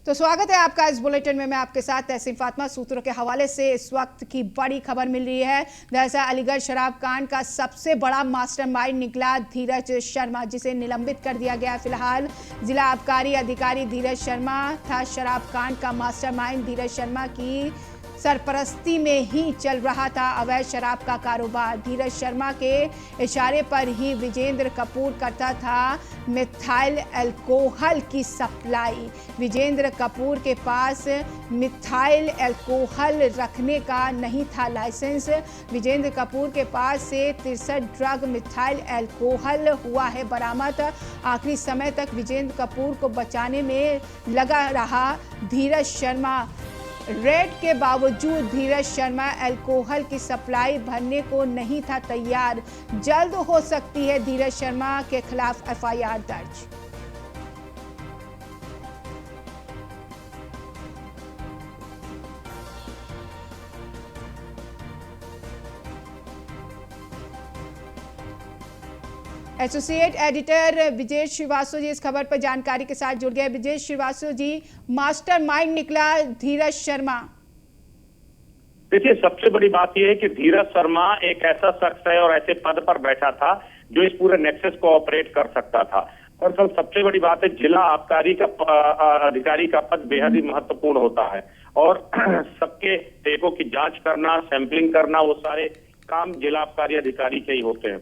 तो स्वागत है आपका इस बुलेटिन में। मैं आपके साथ तहसीन फातिमा। सूत्रों के हवाले से इस वक्त की बड़ी खबर मिल रही है। दरअसल अलीगढ़ शराब कांड का सबसे बड़ा मास्टरमाइंड निकला धीरज शर्मा, जिसे निलंबित कर दिया गया। फिलहाल जिला आबकारी अधिकारी धीरज शर्मा था शराब कांड का मास्टरमाइंड। धीरज शर्मा की सरपरस्ती में ही चल रहा था अवैध शराब का कारोबार। धीरज शर्मा के इशारे पर ही विजेंद्र कपूर करता था मिथाइल अल्कोहल की सप्लाई। विजेंद्र कपूर के पास मिथाइल अल्कोहल रखने का नहीं था लाइसेंस। विजेंद्र कपूर के पास से 63 ड्रग मिथाइल अल्कोहल हुआ है बरामद। आखिरी समय तक विजेंद्र कपूर को बचाने में लगा रहा धीरज शर्मा। रेड के बावजूद धीरज शर्मा अल्कोहल की सप्लाई भरने को नहीं था तैयार। जल्द हो सकती है धीरज शर्मा के खिलाफ एफआईआर दर्ज। एसोसिएट एडिटर विजय श्रीवास्तव जी इस खबर पर जानकारी के साथ जुड़ गए। विजय श्रीवास्तव जी, मास्टरमाइंड निकला धीरज शर्मा। देखिए, सबसे बड़ी बात यह है कि धीरज शर्मा एक ऐसा शख्स है और ऐसे पद पर बैठा था जो इस पूरे नेक्सस को ऑपरेट कर सकता था। और सबसे बड़ी बात है, जिला आबकारी का अधिकारी का पद बेहद ही महत्वपूर्ण होता है और सबके टेकों की जांच करना, सैंपलिंग करना, वो सारे काम जिला आबकारी अधिकारी के ही होते हैं।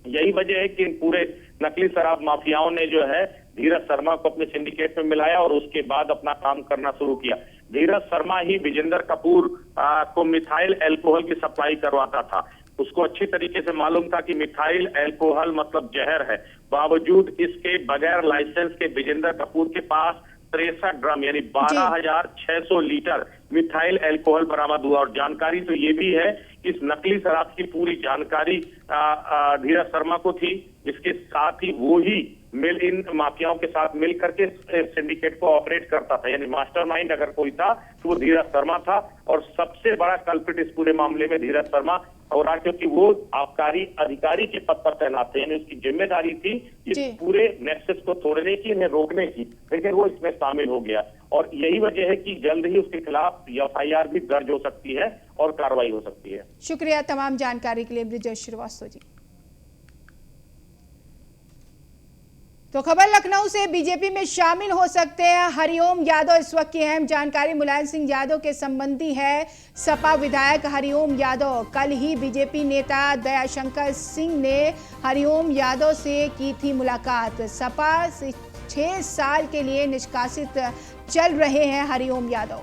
यही वजह है कि इन पूरे नकली शराब माफियाओं ने जो है धीरज शर्मा को अपने सिंडिकेट में मिलाया और उसके बाद अपना काम करना शुरू किया। धीरज शर्मा ही विजेंद्र कपूर को मिथाइल अल्कोहल की सप्लाई करवाता था। उसको अच्छी तरीके से मालूम था कि मिथाइल अल्कोहल मतलब जहर है। बावजूद इसके बगैर लाइसेंस के विजेंद्र कपूर के पास 63 ड्रम यानी 12,600 लीटर मिथाइल अल्कोहल बरामद हुआ। और जानकारी तो ये भी है कि इस नकली शराब की पूरी जानकारी धीरज शर्मा को थी। इसके साथ ही वो ही इन माफियाओं के साथ मिल करके सिंडिकेट को ऑपरेट करता था। यानी मास्टरमाइंड अगर कोई था तो वो धीरज शर्मा था। और सबसे बड़ा कल्प्रिट इस पूरे मामले में धीरज शर्मा हो रहा, क्योंकि वो आबकारी अधिकारी के पद पर तैनात थे। यानी उसकी जिम्मेदारी थी इस पूरे नेक्सस को तोड़ने की, इन्हें रोकने की, लेकिन वो इसमें शामिल हो गया। और यही वजह है कि जल्द ही उसके खिलाफ एफआईआर भी दर्ज हो सकती है और कार्रवाई हो सकती है। शुक्रिया तमाम जानकारी के लिए विजय श्रीवास्तव जी। तो खबर लखनऊ से, बीजेपी में शामिल हो सकते हैं हरिओम यादव। इस वक्त की अहम जानकारी मुलायम सिंह यादव के संबंधी है। सपा विधायक हरिओम यादव, कल ही बीजेपी नेता दयाशंकर सिंह ने हरिओम यादव से की थी मुलाकात। सपा से 6 साल के लिए निष्कासित चल रहे हैं हरिओम यादव।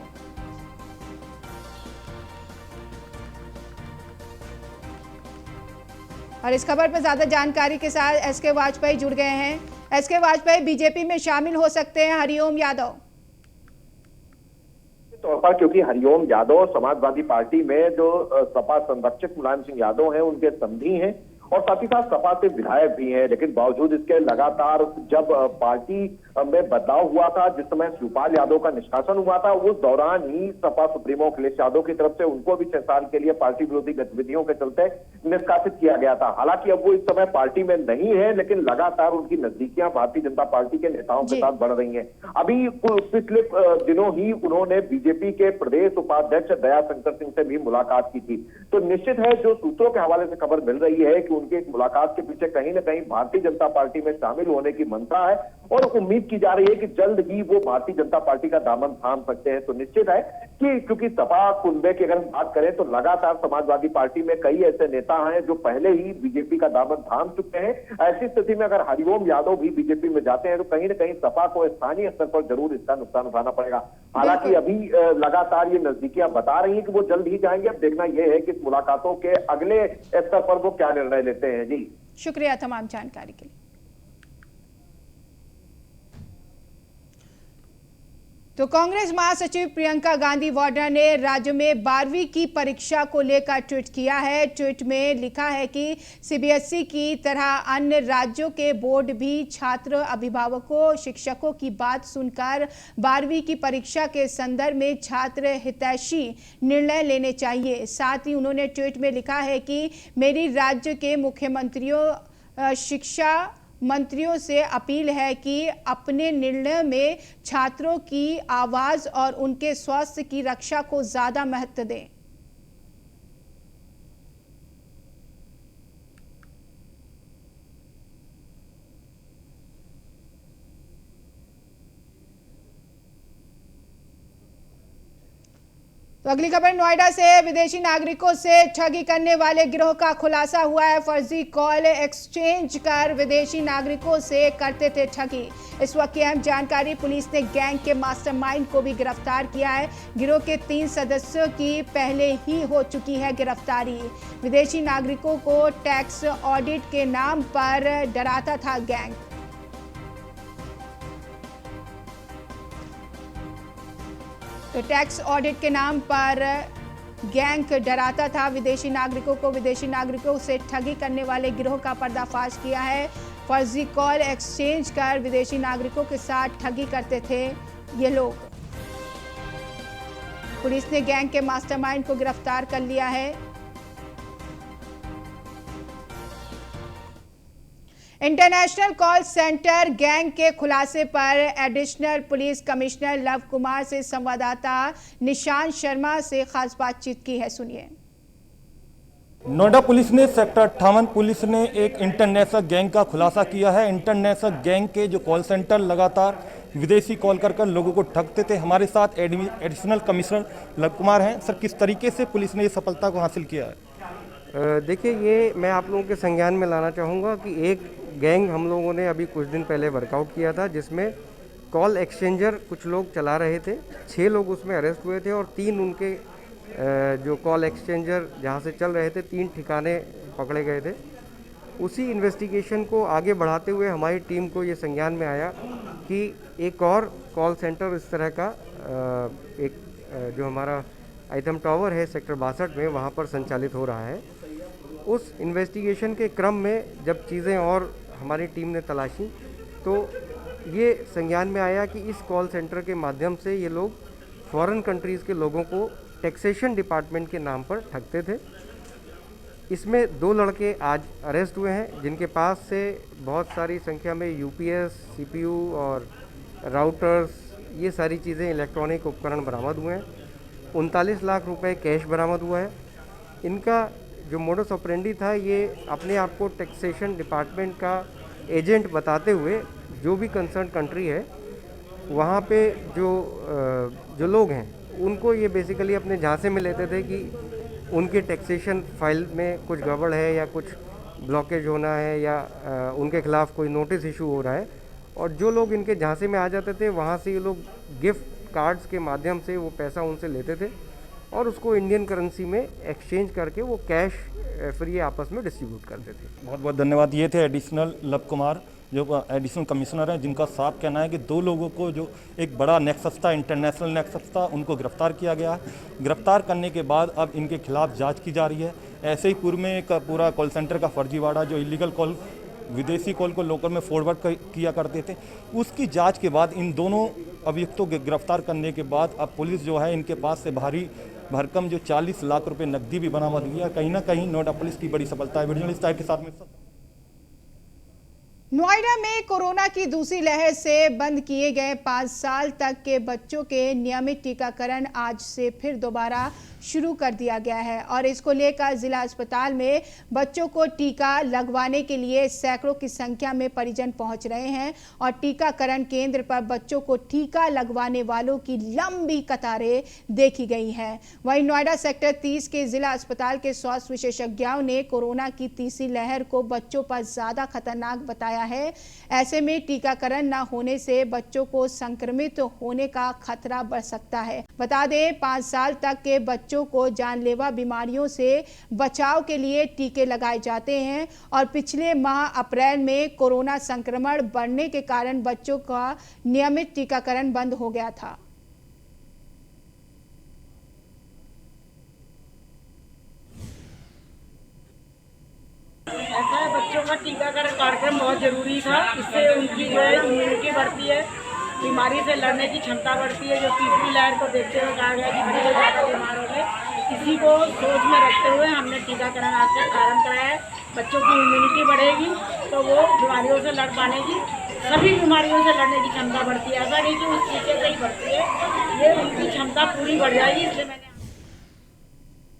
और इस खबर पर ज्यादा जानकारी के साथ एसके वाजपेयी जुड़ गए हैं। एसके वाजपेयी, बीजेपी में शामिल हो सकते हैं हरिओम यादव? तौर पर क्योंकि हरिओम यादव समाजवादी पार्टी में जो सपा संरक्षक मुलायम सिंह यादव हैं उनके संधी हैं और साथ ही साथ सपा से विधायक भी हैं। लेकिन बावजूद इसके लगातार जब पार्टी में बदलाव हुआ था, जिस समय शिवपाल यादव का निष्कासन हुआ था, उस दौरान ही सपा सुप्रीमो अखिलेश यादव की तरफ से उनको भी 6 साल के लिए पार्टी विरोधी गतिविधियों के चलते निष्कासित किया गया था। हालांकि अब वो इस समय पार्टी में नहीं है, लेकिन लगातार उनकी नजदीकियां भारतीय जनता पार्टी के नेताओं के साथ बढ़ रही हैं। अभी पिछले दिनों ही उन्होंने बीजेपी के प्रदेश उपाध्यक्ष दयाशंकर सिंह से भी मुलाकात की थी। तो निश्चित है, जो सूत्रों के हवाले से खबर मिल रही है कि उनके इस मुलाकात के पीछे कहीं ना कहीं भारतीय जनता पार्टी में शामिल होने की मंशा है और उम्मीद की जा रही है कि जल्द ही वो भारतीय जनता पार्टी का दामन थाम सकते हैं। तो निश्चित है कि क्योंकि सपा कुनबे की अगर हम बात करें तो लगातार समाजवादी पार्टी में कई ऐसे नेता हैं जो पहले ही बीजेपी का दामन थाम चुके हैं। ऐसी स्थिति में अगर हरिओम यादव भी बीजेपी में जाते हैं तो कहीं ना कहीं सपा को स्थानीय स्तर पर जरूर इसका नुकसान उठाना पड़ेगा। हालांकि अभी लगातार ये नजदीकियां बता रही है कि वो जल्द ही जाएंगे। अब देखना यह है कि इस मुलाकातों के अगले स्तर पर वो क्या निर्णय लेते हैं। जी शुक्रिया तमाम जानकारी के लिए। तो कांग्रेस महासचिव प्रियंका गांधी वाड्रा ने राज्य में 12वीं की परीक्षा को लेकर ट्वीट किया है। ट्वीट में लिखा है कि सीबीएसई की तरह अन्य राज्यों के बोर्ड भी छात्र, अभिभावकों, शिक्षकों की बात सुनकर 12वीं की परीक्षा के संदर्भ में छात्र हितैषी निर्णय लेने चाहिए। साथ ही उन्होंने ट्वीट में लिखा है कि मेरी राज्य के मुख्यमंत्रियों, शिक्षा मंत्रियों से अपील है कि अपने निर्णय में छात्रों की आवाज और उनके स्वास्थ्य की रक्षा को ज्यादा महत्व दें। तो अगली खबर नोएडा से विदेशी नागरिकों से ठगी करने वाले गिरोह का खुलासा हुआ है। फर्जी कॉल एक्सचेंज कर विदेशी नागरिकों से करते थे ठगी। इस वक्त की अहम जानकारी, पुलिस ने गैंग के मास्टरमाइंड को भी गिरफ्तार किया है। गिरोह के 3 सदस्यों की पहले ही हो चुकी है गिरफ्तारी। विदेशी नागरिकों को टैक्स ऑडिट के नाम पर डराता था गैंग। तो टैक्स ऑडिट के नाम पर गैंग डराता था विदेशी नागरिकों को। विदेशी नागरिकों से ठगी करने वाले गिरोह का पर्दाफाश किया है। फर्जी कॉल एक्सचेंज कर विदेशी नागरिकों के साथ ठगी करते थे ये लोग। पुलिस ने गैंग के मास्टरमाइंड को गिरफ्तार कर लिया है। इंटरनेशनल कॉल सेंटर गैंग के खुलासे पर additional police commissioner love Kumar से संवाददाता निशांत शर्मा से खास बातचीत की है, सुनिए। नोएडा पुलिस ने सेक्टर 58 पुलिस ने एक इंटरनेशनल गैंग का खुलासा किया है। इंटरनेशनल गैंग के जो कॉल सेंटर लगातार विदेशी कॉल कर लोगों को ठगते थे। हमारे साथ एडिशनल कमिश्नर लव कुमार हैं। सर, किस तरीके से पुलिस ने ये सफलता को हासिल किया है? देखिए, ये मैं आप लोगों के संज्ञान में लाना चाहूँगा कि एक गैंग हम लोगों ने अभी कुछ दिन पहले वर्कआउट किया था, जिसमें कॉल एक्सचेंजर कुछ लोग चला रहे थे। 6 लोग उसमें अरेस्ट हुए थे और 3 उनके जो कॉल एक्सचेंजर जहाँ से चल रहे थे 3 ठिकाने पकड़े गए थे। उसी इन्वेस्टिगेशन को आगे बढ़ाते हुए हमारी टीम को ये संज्ञान में आया कि एक और कॉल सेंटर इस तरह का एक जो हमारा आइटम टावर है सेक्टर 62 में, वहाँ पर संचालित हो रहा है। उस इन्वेस्टिगेशन के क्रम में जब चीज़ें और हमारी टीम ने तलाशी तो ये संज्ञान में आया कि इस कॉल सेंटर के माध्यम से ये लोग फॉरेन कंट्रीज़ के लोगों को टैक्सेशन डिपार्टमेंट के नाम पर ठगते थे। इसमें 2 लड़के आज अरेस्ट हुए हैं, जिनके पास से बहुत सारी संख्या में यूपीएस, सीपीयू और राउटर्स, ये सारी चीज़ें इलेक्ट्रॉनिक उपकरण बरामद हुए हैं। 39 लाख रुपए कैश बरामद हुआ है। इनका जो मोडस ऑपरेंडी था, ये अपने आप को टैक्सेशन डिपार्टमेंट का एजेंट बताते हुए जो भी कंसर्न कंट्री है वहाँ पे जो लोग हैं उनको ये बेसिकली अपने झांसे में लेते थे कि उनके टैक्सेशन फाइल में कुछ गड़बड़ है या कुछ ब्लॉकेज होना है या उनके खिलाफ कोई नोटिस इशू हो रहा है। और जो लोग इनके झांसे में आ जाते थे, वहाँ से ये लोग गिफ्ट कार्ड्स के माध्यम से वो पैसा उनसे लेते थे और उसको इंडियन करेंसी में एक्सचेंज करके वो कैश फिर ये आपस में डिस्ट्रीब्यूट करते थे। बहुत बहुत धन्यवाद। ये थे एडिशनल लव कुमार, जो एडिशनल कमिश्नर हैं, जिनका साफ कहना है कि 2 लोगों को जो एक बड़ा नेक्सस था, इंटरनेशनल नेक्सस था, उनको गिरफ्तार किया गया। गिरफ्तार करने के बाद अब इनके खिलाफ जांच की जा रही है। ऐसे ही पूर्व में एक पूरा कॉल सेंटर का फर्जीवाड़ा, जो इलीगल कॉल, विदेशी कॉल को लोकल में फॉरवर्ड किया करते थे, उसकी जांच के बाद इन दोनों अभियुक्तों को गिरफ्तार करने के बाद अब पुलिस जो है इनके पास से भारी भरकम जो 40 लाख रुपए नकदी भी बरामद हुई है। कहीं ना कहीं नोएडा पुलिस की बड़ी सफलता है। वीडियो के साथ में नोएडा में कोरोना की दूसरी लहर से बंद किए गए 5 साल तक के बच्चों के नियमित टीकाकरण आज से फिर दोबारा शुरू कर दिया गया है और इसको लेकर जिला अस्पताल में बच्चों को टीका लगवाने के लिए सैकड़ों की संख्या में परिजन पहुंच रहे हैं और टीकाकरण केंद्र पर बच्चों को टीका लगवाने वालों की लंबी कतारें देखी गई हैं। वहीं नोएडा सेक्टर 30 के जिला अस्पताल के स्वास्थ्य विशेषज्ञों ने कोरोना की तीसरी लहर को बच्चों पर ज्यादा खतरनाक बताया है। ऐसे में टीकाकरण न होने से बच्चों को संक्रमित होने का खतरा बढ़ सकता है। बता दें, 5 साल तक के बच्चों को जानलेवा बीमारियों से बचाव के लिए टीके लगाए जाते हैं और पिछले माह अप्रैल में कोरोना संक्रमण बढ़ने के कारण बच्चों का नियमित टीकाकरण बंद हो गया था। ऐसा है, बच्चों का टीकाकरण कार्यक्रम बहुत जरूरी था। इससे उनकी जो है इम्यूनिटी बढ़ती है, बीमारी से लड़ने की क्षमता बढ़ती है। जो तीसरी लहर को देखते हुए कहा गया कि बच्चे ज़्यादा बीमार हो गए, इसी को सोच में रखते हुए हमने टीकाकरण आज से प्रारंभ कराया है। बच्चों की इम्यूनिटी बढ़ेगी तो वो बीमारियों से लड़ पाने की, सभी बीमारियों से लड़ने की क्षमता बढ़ती है। ऐसा नहीं कि उस टीके से ही बढ़ती है, ये उनकी क्षमता पूरी बढ़ जाएगी। इसलिए मैंने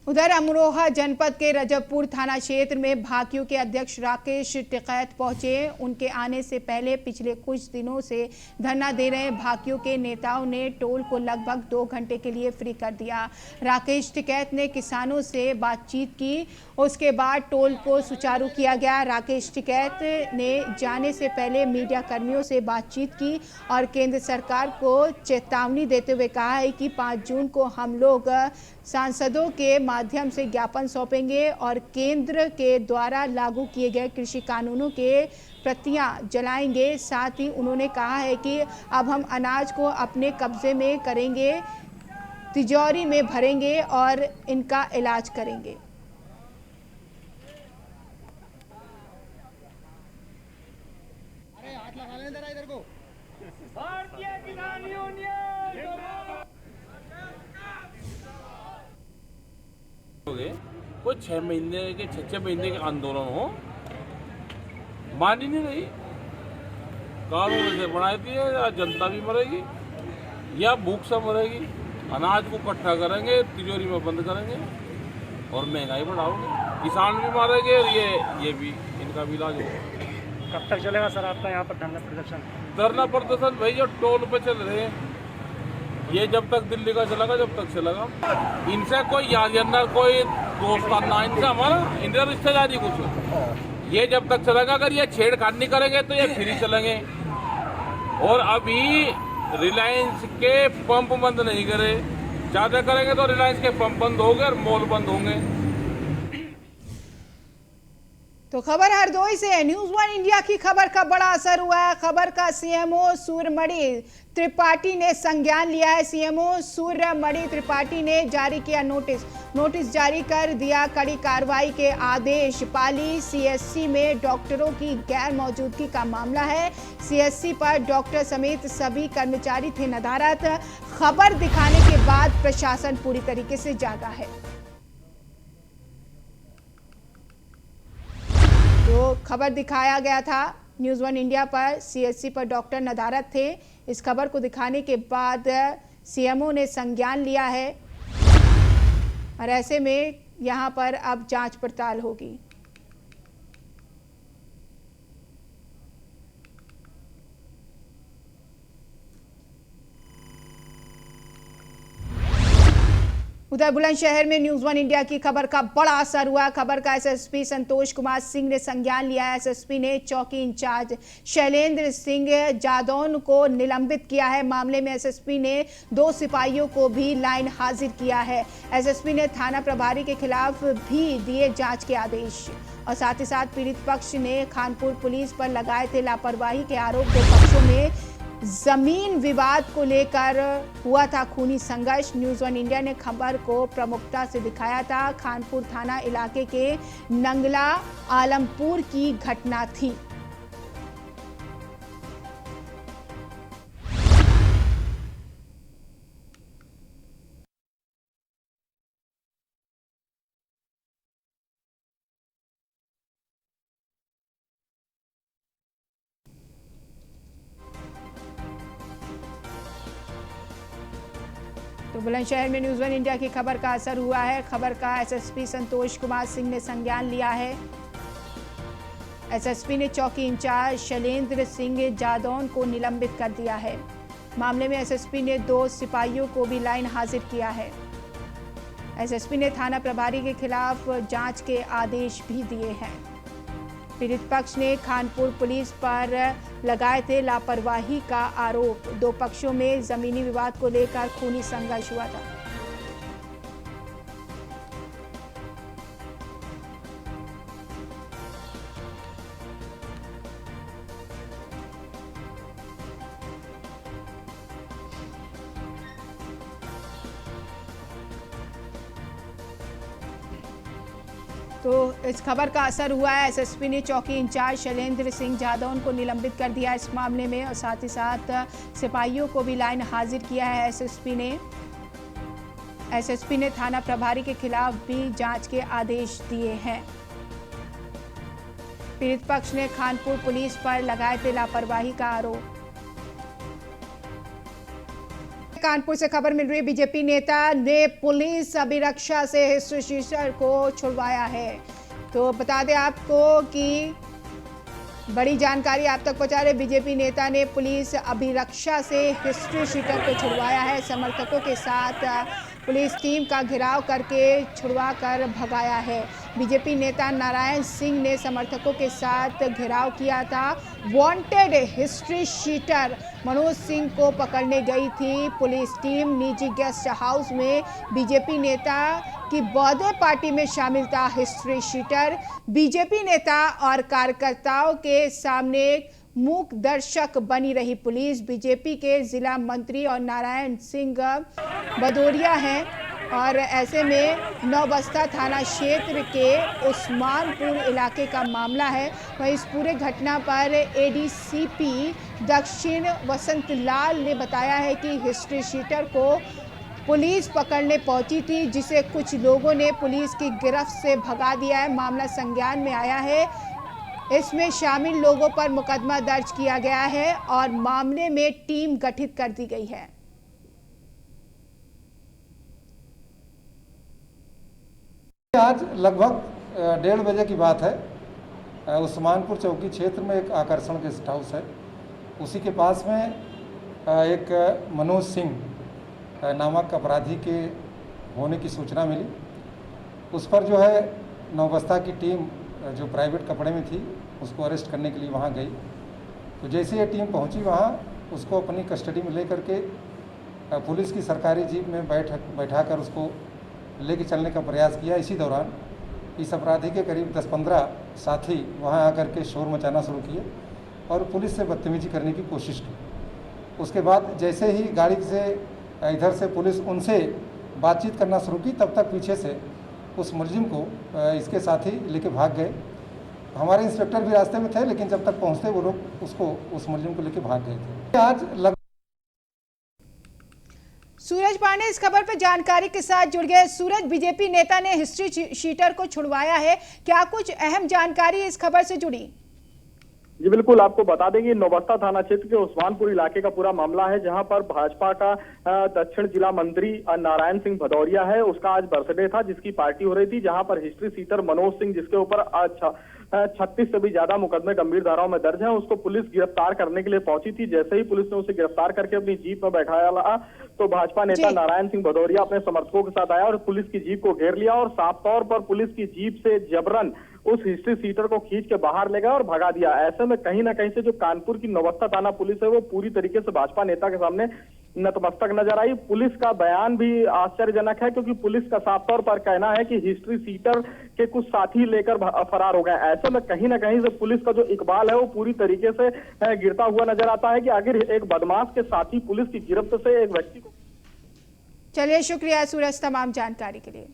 उधर अमरोहा जनपद के रजबपुर थाना क्षेत्र में भाकियू के अध्यक्ष राकेश टिकैत पहुंचे। उनके आने से पहले पिछले कुछ दिनों से धरना दे रहे भाकियू के नेताओं ने टोल को लगभग 2 घंटे के लिए फ्री कर दिया। राकेश टिकैत ने किसानों से बातचीत की, उसके बाद टोल को सुचारू किया गया। राकेश टिकैत ने जाने से पहले मीडिया कर्मियों से बातचीत की और केंद्र सरकार को चेतावनी देते हुए कहा है कि 5 जून को हम लोग सांसदों के माध्यम से ज्ञापन सौंपेंगे और केंद्र के द्वारा लागू किए गए कृषि कानूनों के प्रतियां जलाएंगे। साथ ही उन्होंने कहा है कि अब हम अनाज को अपने कब्जे में करेंगे, तिजोरी में भरेंगे और इनका इलाज करेंगे। भारतीय किसान यूनियन कोई 6 महीने के 6 महीने के आंदोलन हो, मान ही नहीं रही। कानून से बनाई दिए, या जनता भी मरेगी या भूख से मरेगी। अनाज को इकट्ठा करेंगे, तिजोरी में बंद करेंगे और महंगाई बढ़ाओगे, किसान भी मारेंगे और ये भी इनका भी इलाज होगा। कब तक चलेगा सर आपका यहाँ पर धरना प्रदर्शन? धरना प्रदर्शन भाई जो टोल पे चल रहे हैं, ये जब तक दिल्ली का चलेगा जब तक चलेगा। इनसे कोई याद अंदर कोई दोस्ताना इनसे हमारा इनका रिश्तेदारी कुछ, ये जब तक चलेगा। अगर ये छेड़खानी करेंगे तो ये फ्री चलेंगे। और अभी रिलायंस के पंप बंद नहीं करे, ज्यादा करेंगे तो रिलायंस के पंप बंद होंगे और मॉल बंद होंगे। तो खबर हरदोई से है। न्यूज़ 1 इंडिया की खबर का बड़ा असर हुआ है। खबर का सीएमओ सूर्यमणि त्रिपाठी ने संज्ञान लिया है। सीएमओ सूर्यमणि त्रिपाठी ने जारी किया नोटिस जारी कर दिया कड़ी कार्रवाई के आदेश। पाली सीएससी में डॉक्टरों की गैर मौजूदगी का मामला है। सीएससी पर डॉक्टर समेत सभी कर्मचारी थे नदारद। खबर दिखाने के बाद प्रशासन पूरी तरीके से जागा है। तो खबर दिखाया गया था न्यूज़ 1 इंडिया पर, सीएससी पर डॉक्टर नदारद थे। इस खबर को दिखाने के बाद सीएमओ ने संज्ञान लिया है और ऐसे में यहां पर अब जांच पड़ताल होगी। उधर बुलंदशहर में न्यूज़ 1 इंडिया की खबर का बड़ा असर हुआ। खबर का एसएसपी संतोष कुमार सिंह ने संज्ञान लिया है। एसएसपी ने चौकी इंचार्ज शैलेंद्र सिंह जादौन को निलंबित किया है। मामले में एसएसपी ने 2 सिपाहियों को भी लाइन हाजिर किया है। एसएसपी ने थाना प्रभारी के खिलाफ भी दिए जांच के आदेश और साथ ही साथ पीड़ित पक्ष ने खानपुर पुलिस पर लगाए थे लापरवाही के आरोप। 2 पक्षों में जमीन विवाद को लेकर हुआ था खूनी संघर्ष। न्यूज़ 1 इंडिया ने खबर को प्रमुखता से दिखाया था। खानपुर थाना इलाके के नंगला आलमपुर की घटना थी। तो बुलंदशहर में न्यूज़ 1 इंडिया की खबर का असर हुआ है। खबर का एसएसपी संतोष कुमार सिंह ने संज्ञान लिया है। एसएसपी ने चौकी इंचार्ज शैलेंद्र सिंह जादौन को निलंबित कर दिया है। मामले में एसएसपी ने 2 सिपाहियों को भी लाइन हाजिर किया है। एसएसपी ने थाना प्रभारी के खिलाफ जांच के आदेश भी दिए हैं। पीड़ित पक्ष ने खानपुर पुलिस पर लगाए थे लापरवाही का आरोप। 2 पक्षों में जमीनी विवाद को लेकर खूनी संघर्ष हुआ था। तो इस खबर का असर हुआ है। एसएसपी ने चौकी इंचार्ज शैलेंद्र सिंह जादौन को निलंबित कर दिया इस मामले में और साथ ही साथ सिपाहियों को भी लाइन हाजिर किया है। एसएसपी ने थाना प्रभारी के खिलाफ भी जांच के आदेश दिए हैं। पीड़ित पक्ष ने खानपुर पुलिस पर लगाए थे लापरवाही का आरोप। कानपुर से खबर मिल रही है, बीजेपी नेता ने पुलिस अभिरक्षा से हिस्ट्री शीटर को छुड़वाया है। तो बता दें आपको कि बड़ी जानकारी आप तक पहुंचा रहे, बीजेपी नेता ने पुलिस अभिरक्षा से हिस्ट्री शीटर को छुड़वाया है। समर्थकों के साथ पुलिस टीम का घेराव करके छुड़वा कर भगाया है। बीजेपी नेता नारायण सिंह ने समर्थकों के साथ घेराव किया था। Wanted history sheeter Manoj Singh को पकड़ने गई थी पुलिस टीम। निजी गेस्ट हाउस में बीजेपी नेता की बर्थडे पार्टी में शामिल था हिस्ट्री शीटर। बीजेपी नेता और कार्यकर्ताओं के सामने मूक दर्शक बनी रही पुलिस। बीजेपी के जिला मंत्री और नारायण सिंह भदौरिया हैं और ऐसे में नौबस्ता थाना क्षेत्र के उस्मानपुर इलाके का मामला है। वहीं इस पूरे घटना पर एडीसीपी दक्षिण वसंत लाल ने बताया है कि हिस्ट्री शीटर को पुलिस पकड़ने पहुंची थी, जिसे कुछ लोगों ने पुलिस की गिरफ्त से भगा दिया है। मामला संज्ञान में आया है। इसमें शामिल लोगों पर मुकदमा दर्ज किया गया है और मामले में टीम गठित कर दी गई है। आज लगभग 1:30 बजे की बात है। उस्मानपुर चौकी क्षेत्र में एक आकर्षण गेस्ट हाउस है, उसी के पास में एक मनोज सिंह नामक अपराधी के होने की सूचना मिली। उस पर जो है नौबस्ता की टीम जो प्राइवेट कपड़े में थी उसको अरेस्ट करने के लिए वहाँ गई। तो जैसे ये टीम पहुँची वहाँ, उसको अपनी कस्टडी में लेकर के पुलिस की सरकारी जीप में बैठाकर उसको लेके चलने का प्रयास किया। इसी दौरान इस अपराधी के करीब 10-15 साथी वहाँ आकर के शोर मचाना शुरू किए और पुलिस से बदतमीजी करने की कोशिश की। उसके बाद जैसे ही गाड़ी से इधर से पुलिस उनसे बातचीत करना शुरू की, तब तक पीछे से उस मुलजिम को इसके साथी लेके भाग गए। हमारे इंस्पेक्टर भी रास्ते में थे, लेकिन जब तक पहुँचते वो लोग उस मुलजिम को लेके भाग गए थे। आज सूरज पांडे इस खबर पर जानकारी के साथ जुड़ गए। सूरज, बीजेपी नेता ने हिस्ट्री शीटर को छुड़वाया है, क्या कुछ अहम जानकारी इस खबर से जुड़ी? जी बिल्कुल, आपको बता दें कि नौबस्ता थाना क्षेत्र के उस्मानपुर इलाके का पूरा मामला है, जहां पर भाजपा का दक्षिण जिला मंत्री नारायण सिंह भदौरिया है। उसका आज बर्थडे था, जिसकी पार्टी हो रही थी, जहां पर हिस्ट्री शीटर मनोज सिंह, जिसके ऊपर 36 से भी ज्यादा मुकदमे गंभीर धाराओं में दर्ज हैं, उसको पुलिस गिरफ्तार करने के लिए पहुंची थी। जैसे ही पुलिस ने उसे गिरफ्तार करके अपनी जीप में बैठाया तो भाजपा नेता नारायण सिंह भदौरिया अपने समर्थकों के साथ आया और पुलिस की जीप को घेर लिया और साफ तौर पर पुलिस की जीप से जबरन उस हिस्ट्री शीटर को खींच के बाहर ले गया और भगा दिया। ऐसे में कहीं ना कहीं से जो कानपुर की नौबस्ता थाना पुलिस है, वो पूरी तरीके से भाजपा नेता के सामने नतमस्तक नजर आई। पुलिस का बयान भी आश्चर्यजनक है, क्योंकि पुलिस का साफ तौर पर कहना है कि हिस्ट्री शीटर के कुछ साथी लेकर फरार हो गए। ऐसे में कहीं ना कहीं से पुलिस का जो इकबाल है वो पूरी तरीके से गिरता हुआ नजर आता है कि आखिर एक बदमाश के साथी पुलिस की गिरफ्त से एक व्यक्ति को। चलिए, शुक्रिया सूरज तमाम जानकारी के लिए।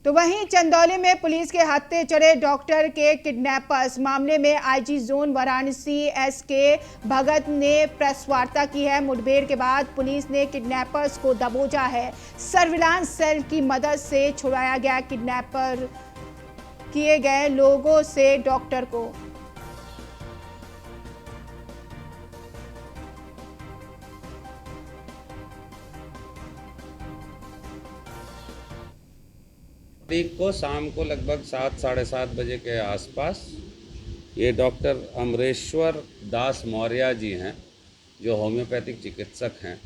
तो वहीं चंदौली में पुलिस के हत्थे चढ़े डॉक्टर के किडनैपर्स मामले में आईजी जोन वाराणसी एसके भगत ने प्रेस वार्ता की है। मुठभेड़ के बाद पुलिस ने किडनैपर्स को दबोचा है। सर्विलांस सेल की मदद से छुड़ाया गया किडनैपर किए गए लोगों से डॉक्टर को। को शाम को लगभग 7-7:30 बजे के आसपास ये डॉक्टर अमरेश्वर दास मौर्य जी हैं, जो होम्योपैथिक चिकित्सक हैं।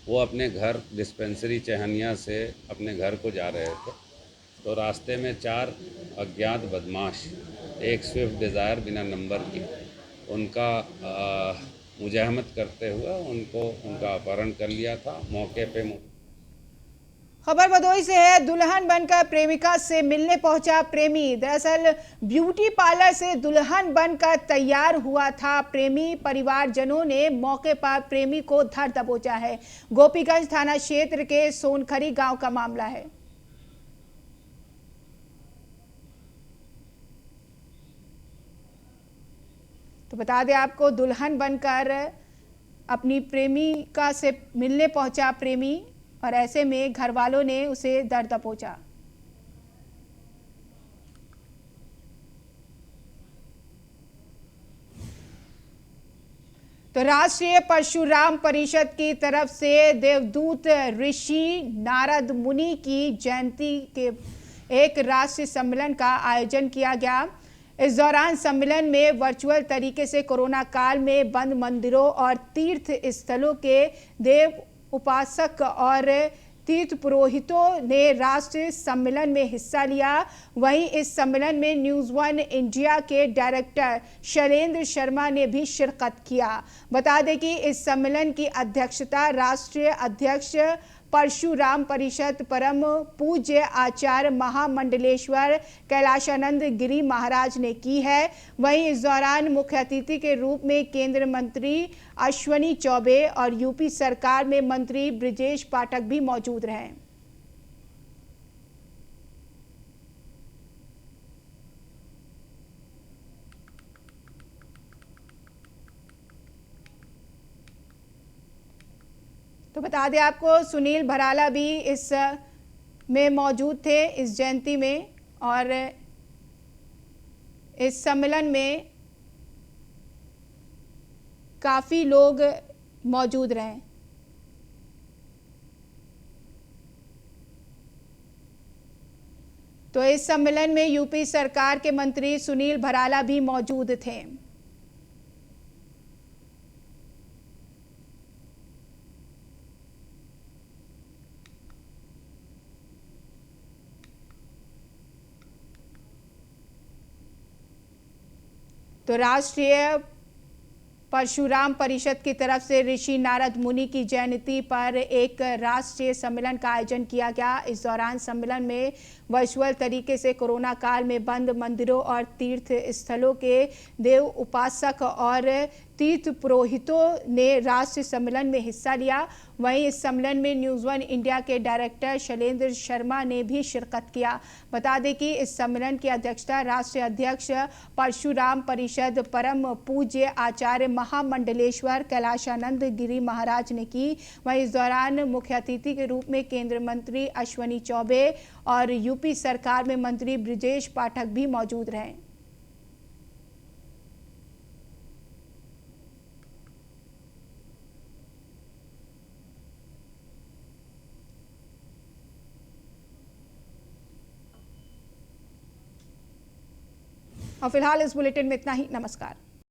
वो अपने घर डिस्पेंसरी चहनिया से अपने घर को जा रहे थे, तो रास्ते में 4 अज्ञात बदमाश एक स्विफ्ट डिज़ायर बिना नंबर की उनका मुजाहमत करते हुए उनका अपहरण कर लिया था। मौके पे खबर भदोही से है। दुल्हन बनकर प्रेमिका से मिलने पहुंचा प्रेमी। दरअसल ब्यूटी पार्लर से दुल्हन बनकर तैयार हुआ था प्रेमी। परिवारजनों ने मौके पर प्रेमी को धर दबोचा है। गोपीगंज थाना क्षेत्र के सोनखरी गांव का मामला है। तो बता दें आपको, दुल्हन बनकर अपनी प्रेमिका से मिलने पहुंचा प्रेमी और ऐसे में घर वालों ने उसे दर दबोचा। तो राष्ट्रीय परशुराम परिषद की तरफ से देवदूत ऋषि नारद मुनि की जयंती के एक राष्ट्रीय सम्मेलन का आयोजन किया गया। इस दौरान सम्मेलन में वर्चुअल तरीके से कोरोना काल में बंद मंदिरों और तीर्थ स्थलों के देव उपासक और तीर्थ पुरोहितों ने राष्ट्रीय सम्मेलन में हिस्सा लिया। वहीं इस सम्मेलन में न्यूज़ वन इंडिया के डायरेक्टर शैलेंद्र शर्मा ने भी शिरकत किया। बता दें कि इस सम्मेलन की अध्यक्षता राष्ट्रीय अध्यक्ष परशुराम परिषद परम पूज्य आचार्य महामंडलेश्वर कैलाशानंद गिरी महाराज ने की है। वहीं इस दौरान मुख्य अतिथि के रूप में केंद्रीय मंत्री अश्विनी चौबे और यूपी सरकार में मंत्री ब्रिजेश पाठक भी मौजूद रहे। तो बता दें आपको, सुनील भराला भी इस में मौजूद थे इस जयंती में, और इस सम्मेलन में काफी लोग मौजूद रहे। तो इस सम्मेलन में यूपी सरकार के मंत्री सुनील भराला भी मौजूद थे। तो राष्ट्रीय परशुराम परिषद की तरफ से ऋषि नारद मुनि की जयंती पर एक राष्ट्रीय सम्मेलन का आयोजन किया गया। इस दौरान सम्मेलन में वर्चुअल तरीके से कोरोना काल में बंद मंदिरों और तीर्थ स्थलों के देव उपासक और तीर्थ पुरोहितों ने राष्ट्रीय सम्मेलन में हिस्सा लिया। वहीं इस सम्मेलन में न्यूज़ वन इंडिया के डायरेक्टर शैलेंद्र शर्मा ने भी शिरकत किया। बता दें कि इस सम्मेलन की अध्यक्षता राष्ट्रीय अध्यक्ष परशुराम परिषद परम पूज्य आचार्य महामंडलेश्वर कैलाशानंद गिरी महाराज ने की। वहीं इस दौरान मुख्य अतिथि के रूप में केंद्रीय मंत्री अश्विनी चौबे और यूपी सरकार में मंत्री ब्रिजेश पाठक भी मौजूद रहे। और फिलहाल इस बुलेटिन में इतना ही। नमस्कार।